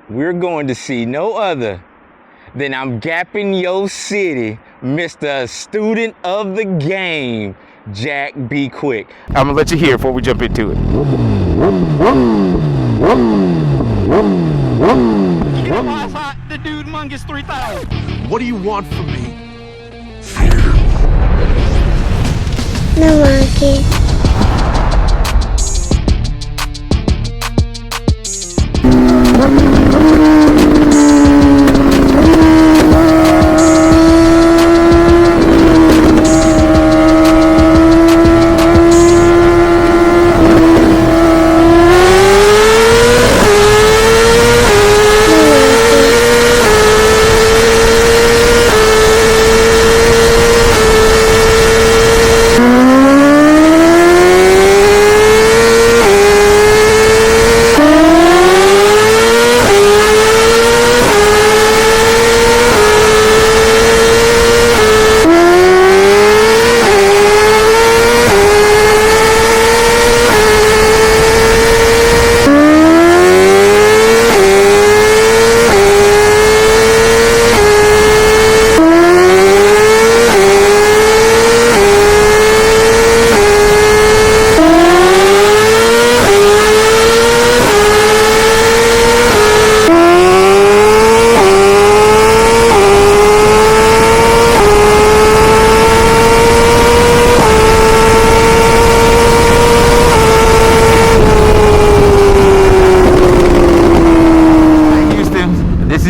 we're going to see no other than I'm gapping your city, Mr. Student of the Game, Jack B. Quick. I'm gonna let you hear before we jump into it. YAMAHA's hot, the Dude Mungus 3000. What do you want from me? No monkey.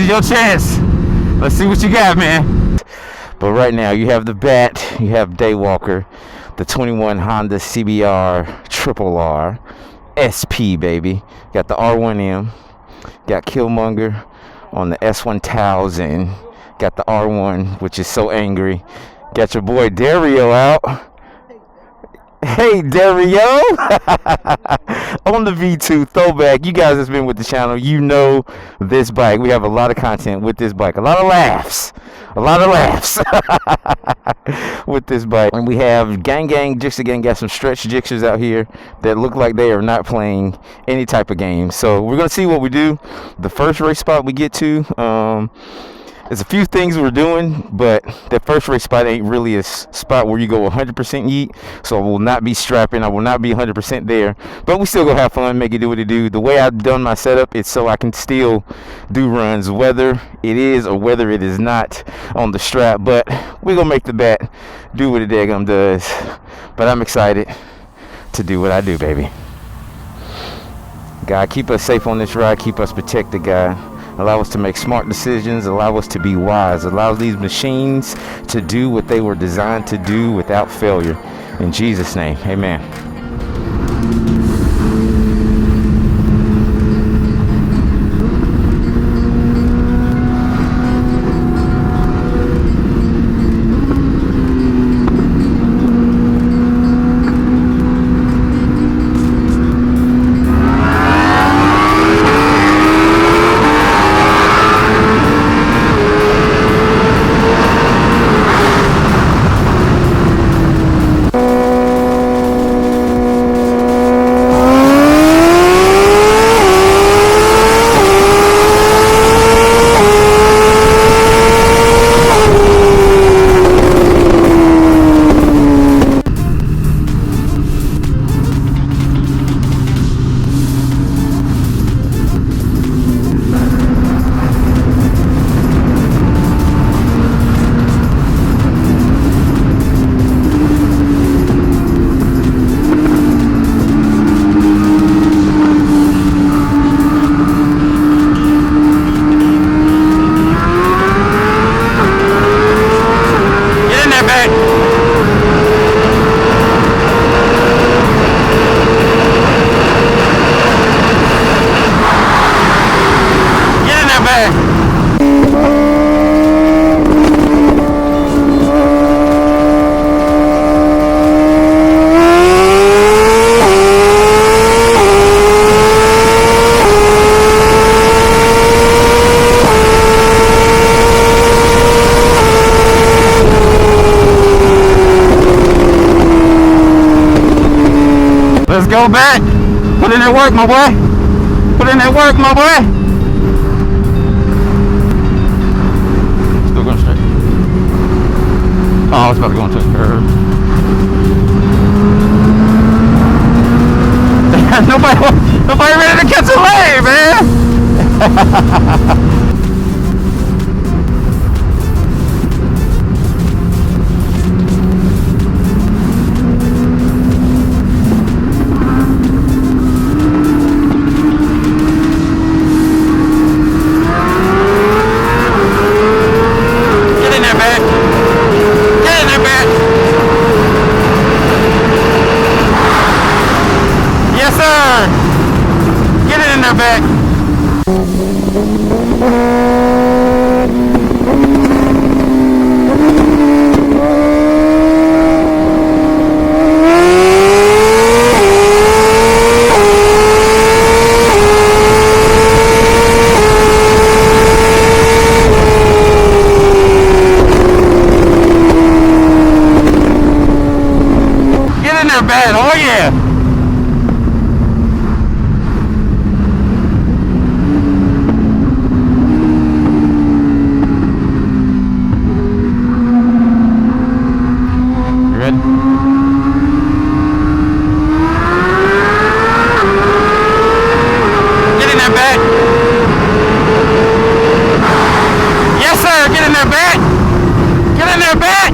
Your chance. Let's see what you got, man. But right now you have the bat, you have Daywalker, the 21 Honda CBR1000R SP, baby. Got the R1M, got Killmonger on the S1000, got the R1, which is so angry. Got your boy Dario out. Hey Dario on the V2 throwback. You guys that's been with the channel, you know this bike. We have a lot of content with this bike, a lot of laughs with this bike. And we have Gang Jixer Gang got some stretch jixers out here that look like they are not playing any type of game. So we're gonna see what we do. The first race spot we get to, there's a few things we're doing, but that first race spot ain't really a spot where you go 100% yeet, so I will not be strapping, I will not be 100% there, but we still gonna have fun, make it do what it do. The way I've done my setup, it's so I can still do runs, whether it is or whether it is not on the strap, but we're gonna make the bat do what it daggum does. But I'm excited to do what I do, baby. God, keep us safe on this ride, keep us protected, God. Allow us to make smart decisions, allow us to be wise, allow these machines to do what they were designed to do without failure. In Jesus' name, amen. Let's go back. Put in that work, my boy. Put in that work, my boy. Oh yeah. You ready? Get in there, back. Yes, sir. Get in there, back. Get in there, back.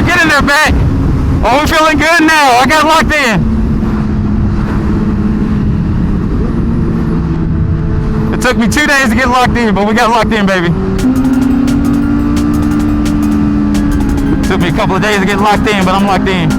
Get in there, back. Oh, we're feeling good now. I got locked in. It took me 2 days to get locked in, but we got locked in, baby. It took me a couple of days to get locked in, but I'm locked in.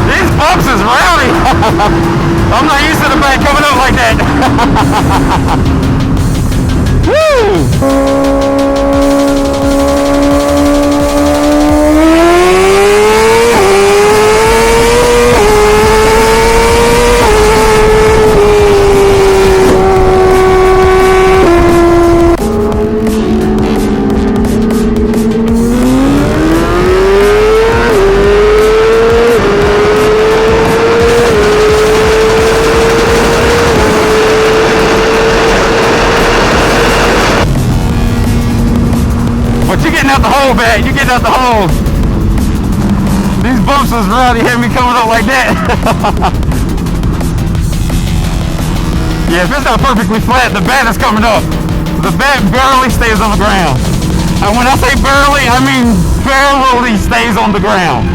These bumps is rowdy. I'm not used to the back coming up like that. Woo! Back. You getting out the hole. These bumps was rowdy, had me coming up like that. Yeah, if it's not perfectly flat, the bat is coming up. The bat barely stays on the ground. And when I say barely, I mean barely stays on the ground.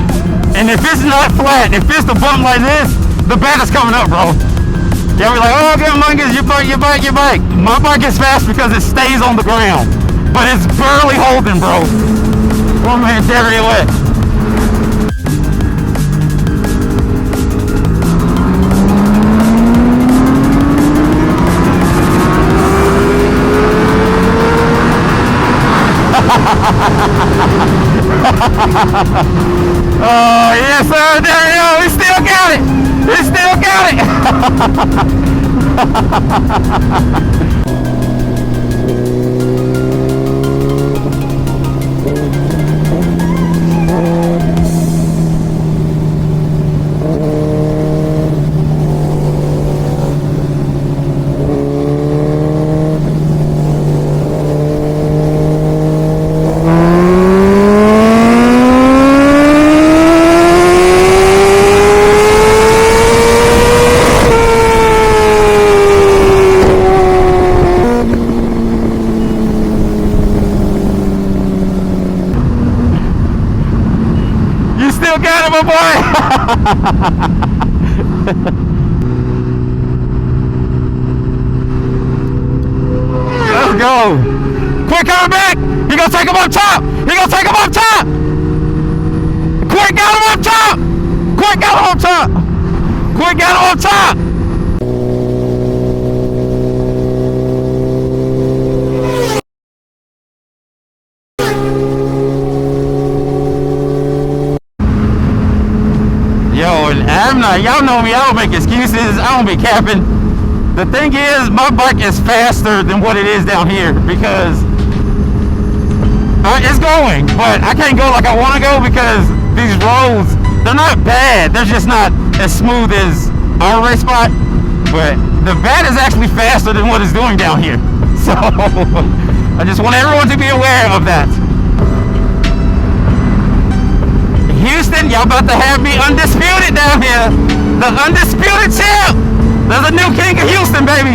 And if it's not flat, if it's the bump like this, the bat is coming up, bro. Yeah, we're like, oh, okay, Mungus, your bike. My bike is fast because it stays on the ground. But it's barely holding, bro. One man carry away. Oh, yes, sir. There you go. We still got it. We still got it. Got it, my boy. go. Quick coming back. He gonna take him up top. He gonna take him up top. Quick got him up top. Quick got him up top. Quick got him up top. Yo, and I'm not, y'all know me, I don't make excuses, I don't be capping. The thing is, my bike is faster than what it is down here because it's going, but I can't go like I want to go because these roads, they're not bad, they're just not as smooth as our race spot, but the bat is actually faster than what it's doing down here. So, I just want everyone to be aware of that. Houston, y'all about to have me undisputed down here. The undisputed champ. There's a new king of Houston, baby.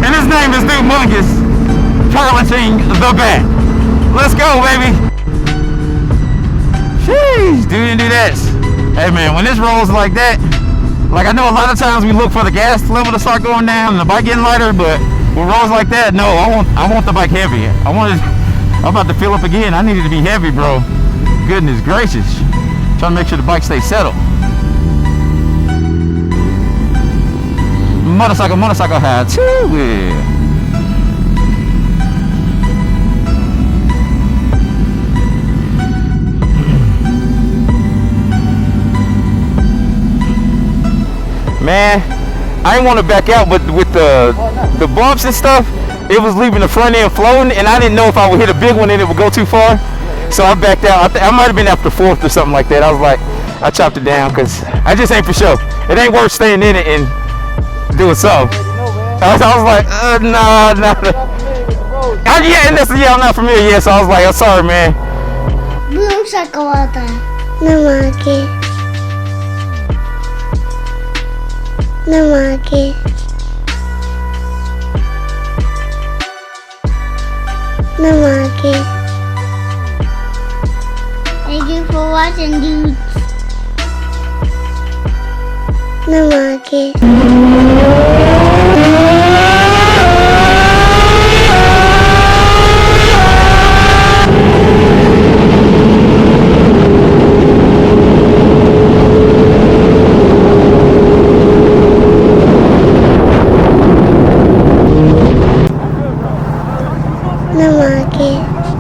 And his name is Dude Mungus. Piloting the bat. Let's go, baby. Sheesh, dude, do that. Hey, man, when this rolls like that, like I know a lot of times we look for the gas level to start going down and the bike getting lighter, but when rolls like that, no, I want the bike heavy. I'm about to fill up again. I need it to be heavy, bro. Goodness gracious. Trying to make sure the bike stays settled. Motorcycle high too. Yeah. Man, I didn't want to back out, but with the bumps and stuff, it was leaving the front end floating, and I didn't know if I would hit a big one and it would go too far. So I backed out. I might have been after fourth or something like that. I was like, I chopped it down because I just ain't for sure. It ain't worth staying in it and doing something. I was like, nah. And I'm not familiar yet, so I was like, I'm sorry, man. Belum sekolah. Namake. Thank you for watching, dudes. Namake. Namake.